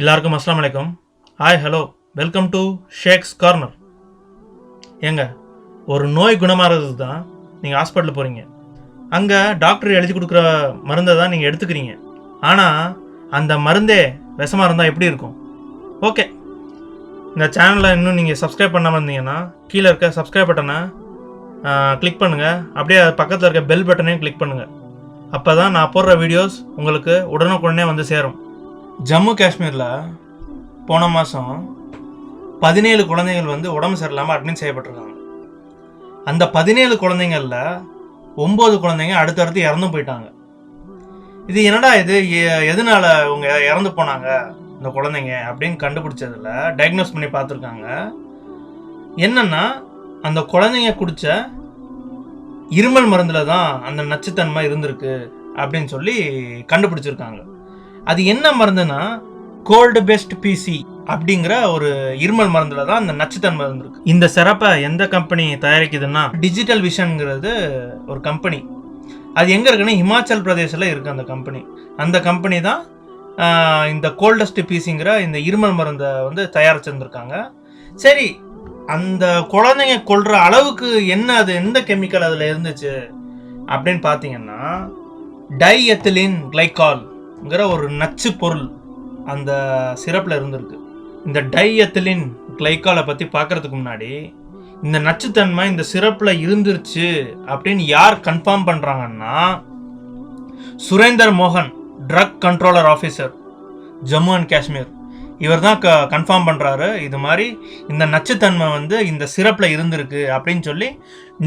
எல்லாருக்கும் அஸ்ஸலாமு அலைக்கும். Hi hello, welcome to shakes corner. ஏங்க, ஒரு நோய் குணமாகிறதுக்கு தான் நீங்கள் ஹாஸ்பிட்டல் போகிறீங்க. அங்கே டாக்டர் எழுதி கொடுக்குற மருந்தை தான் நீங்கள் எடுத்துக்கிறீங்க. ஆனால் அந்த மருந்தே விஷமாக இருந்தால் எப்படி இருக்கும்? ஓகே, இந்த சேனலை இன்னும் நீங்கள் சப்ஸ்கிரைப் பண்ணாமல் இருந்தீங்கன்னா கீழே இருக்க சப்ஸ்கிரைப் பட்டனை கிளிக் பண்ணுங்கள். அப்படியே பக்கத்தில் இருக்க பெல் பட்டனையும் கிளிக் பண்ணுங்கள். அப்போ தான் நான் போடுற வீடியோஸ் உங்களுக்கு உடனுக்குடனே வந்து சேரும். ஜம்மு காஷ்மீரில் போன மாதம் 17 குழந்தைகள் வந்து உடம்பு சரியில்லாமல் அட்மிட் செய்யப்பட்டிருக்காங்க. அந்த 17 குழந்தைங்களில் 9 குழந்தைங்க அடுத்தடுத்து இறந்து போயிட்டாங்க. இது என்னடா இது, எதனால அவங்க இறந்து போனாங்க இந்த குழந்தைங்க அப்படின்னு கண்டுபிடிச்சதில் டயக்னோஸ் பண்ணி பார்த்துருக்காங்க. என்னன்னா, அந்த குழந்தைங்க குடித்த இருமல் மருந்தில் தான் அந்த நச்சுத்தன்மை இருந்திருக்கு அப்படின்னு சொல்லி கண்டுபிடிச்சிருக்காங்க. அது என்ன மருந்துன்னா, கோல்டு பெஸ்ட் பிசி அப்படிங்கிற ஒரு இருமல் மருந்துல தான் அந்த நச்சுத்தன்மை இருந்திருக்கு. இந்த சிறப்பை எந்த கம்பெனி தயாரிக்குதுன்னா, டிஜிட்டல் விஷன்ங்கிறது ஒரு கம்பெனி. அது எங்கே இருக்குன்னா, ஹிமாச்சல் பிரதேசில் இருக்குது அந்த கம்பெனி. அந்த கம்பெனி தான் இந்த கோல்டஸ்ட் பிசிங்கிற இந்த இருமல் மருந்தை வந்து தயாரிச்சிருந்துருக்காங்க. சரி, அந்த குழந்தைங்க கொள்கிற அளவுக்கு என்ன, அது எந்த கெமிக்கல் அதில் இருந்துச்சு அப்படின்னு பார்த்தீங்கன்னா, டைஎத்திலின் கிளைகால்ங்கிற ஒரு நச்சு பொருள் அந்த சிரப்பில் இருந்திருக்கு. இந்த டைஎத்திலின் கிளைகாலை பற்றி பார்க்குறதுக்கு முன்னாடி, இந்த நச்சுத்தன்மை இந்த சிரப்பில் இருந்துருச்சு அப்படின்னு யார் கன்ஃபார்ம் பண்ணுறாங்கன்னா, சுரேந்தர் மோகன், drug controller officer, Jammu and Kashmir. இவர் தான் கன்ஃபார்ம் பண்ணுறாரு, இது மாதிரி இந்த நச்சுத்தன்மை வந்து இந்த சிரப்பில் இருந்திருக்கு அப்படின்னு சொல்லி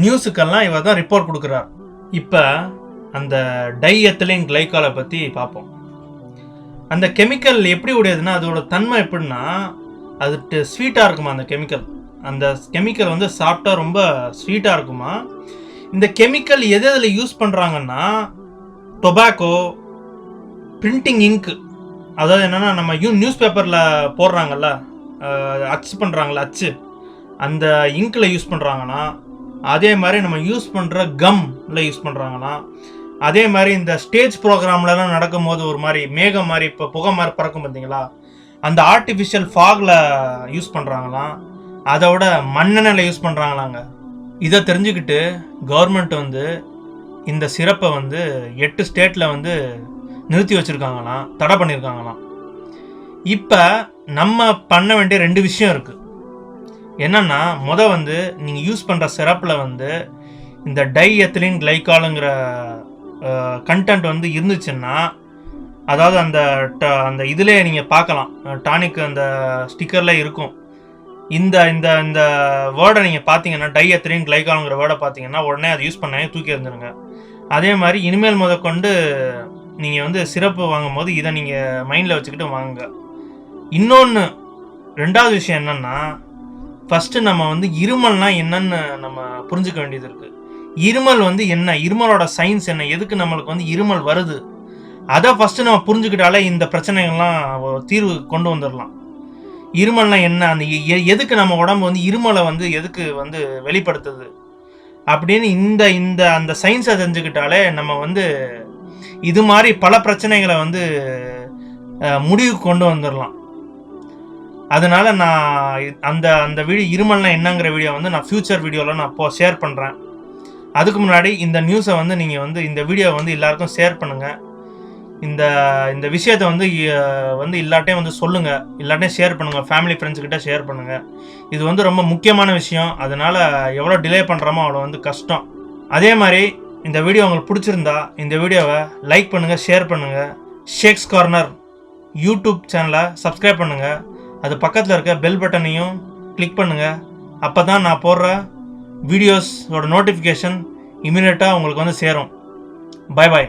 நியூஸுக்கெல்லாம் இவர் தான் ரிப்போர்ட் கொடுக்குறார். இப்போ அந்த டைஎத்திலின் கிளைகாலை பற்றி பார்ப்போம். அந்த கெமிக்கல் எப்படி உடையதுன்னா, அதோட தன்மை எப்படின்னா, அது ஸ்வீட்டாக இருக்குமா அந்த கெமிக்கல். அந்த கெமிக்கல் வந்து சாப்பிட்டா ரொம்ப ஸ்வீட்டாக இருக்குமா. இந்த கெமிக்கல் எது எதில் யூஸ் பண்ணுறாங்கன்னா, டொபாக்கோ, பிரிண்டிங் இங்க், அதாவது என்னென்னா நம்ம நியூஸ் பேப்பரில் போடுறாங்கல்ல, அச்சு பண்ணுறாங்களா, அச்சு, அந்த இங்கில் யூஸ் பண்ணுறாங்கன்னா, அதே மாதிரி நம்ம யூஸ் பண்ணுற கம்மில் யூஸ் பண்ணுறாங்கன்னா, அதே மாதிரி இந்த ஸ்டேஜ் ப்ரோக்ராம்லலாம் நடக்கும் போது ஒரு மாதிரி மேகம் மாதிரி இப்போ புகை மாதிரி பறக்கும் பார்த்தீங்களா, அந்த ஆர்டிஃபிஷியல் ஃபாகில் யூஸ் பண்ணுறாங்களாம். அதோட மண்ணெண்ணெயில் யூஸ் பண்ணுறாங்களாங்க. இதை தெரிஞ்சுக்கிட்டு கவர்மெண்ட் வந்து இந்த சிரப்பை வந்து 8 ஸ்டேட்டில் வந்து நிறுத்தி வச்சுருக்காங்களாம், தடை பண்ணியிருக்காங்களாம். இப்போ நம்ம பண்ண வேண்டிய 2 விஷயம் இருக்குது. என்னென்னா, வந்து நீங்கள் யூஸ் பண்ணுற சிரப்பில் வந்து இந்த டைஎத்திலின் கிளைகாலுங்கிற கண்டென்ட் வந்து இருந்துச்சுன்னா, அதாவது அந்த இதிலே நீங்கள் பார்க்கலாம், டானிக் அந்த ஸ்டிக்கரில் இருக்கும். இந்த இந்த இந்த வேர்டை நீங்கள் பார்த்தீங்கன்னா, டைஎத்திலின் கிளைகாலுங்கிற வேர்டை பார்த்தீங்கன்னா உடனே அதை யூஸ் பண்ணாலே தூக்கி எறிஞ்சிருங்க. அதே மாதிரி இனிமேல் முதற்கொண்டு நீங்கள் வந்து சிரப்பு வாங்கும் போது இதை நீங்கள் மைண்டில் வச்சுக்கிட்டு வாங்குங்க. இன்னொன்று 2வது விஷயம் என்னென்னா, ஃபஸ்ட்டு நம்ம வந்து இருமல்னால் என்னன்னு நம்ம புரிஞ்சுக்க வேண்டியது இருக்குது. இருமல் வந்து என்ன, இருமலோட சயின்ஸ் என்ன, எதுக்கு நம்மளுக்கு வந்து இருமல் வருது, அதை ஃபஸ்ட்டு நம்ம புரிஞ்சுக்கிட்டாலே இந்த பிரச்சனைகள்லாம் தீர்வு கொண்டு வந்துடலாம். இருமல்னால் என்ன, அந்த எதுக்கு நம்ம உடம்பு வந்து இருமலை வந்து எதுக்கு வந்து வெளிப்படுத்துது அப்படின்னு இந்த இந்த அந்த சயின்ஸை தெரிஞ்சுக்கிட்டாலே நம்ம வந்து இது மாதிரி பல பிரச்சனைகளை வந்து முடிவுக்கு கொண்டு வந்துடலாம். அதனால நான் அந்த அந்த இருமல்னா என்னங்கிற வீடியோ வந்து நான் ஃபியூச்சர் வீடியோவில் நான் ஷேர் பண்ணுறேன். அதுக்கு முன்னாடி இந்த நியூஸை வந்து நீங்கள் வந்து இந்த வீடியோவை வந்து எல்லாருக்கும் ஷேர் பண்ணுங்கள். இந்த இந்த விஷயத்தை வந்து எல்லாட்டையும் வந்து சொல்லுங்கள், எல்லாட்டையும் ஷேர் பண்ணுங்கள், ஃபேமிலி ஃப்ரெண்ட்ஸுக்கிட்ட ஷேர் பண்ணுங்கள். இது வந்து ரொம்ப முக்கியமான விஷயம். அதனால் எவ்வளோ டிலே பண்ணுறோமோ அவ்வளோ வந்து கஷ்டம். அதே மாதிரி இந்த வீடியோ உங்களுக்கு பிடிச்சிருந்தா இந்த வீடியோவை லைக் பண்ணுங்கள், ஷேர் பண்ணுங்கள். ஷேக்ஸ் கார்னர் யூடியூப் சேனலை சப்ஸ்கிரைப் பண்ணுங்கள். அது பக்கத்தில் இருக்க பெல் பட்டனையும் கிளிக் பண்ணுங்கள். அப்போ தான் நான் போடுற வீடியோஸோட நோட்டிஃபிகேஷன் இமீடியட்டாக உங்களுக்கு வந்து சேரும். Bye bye.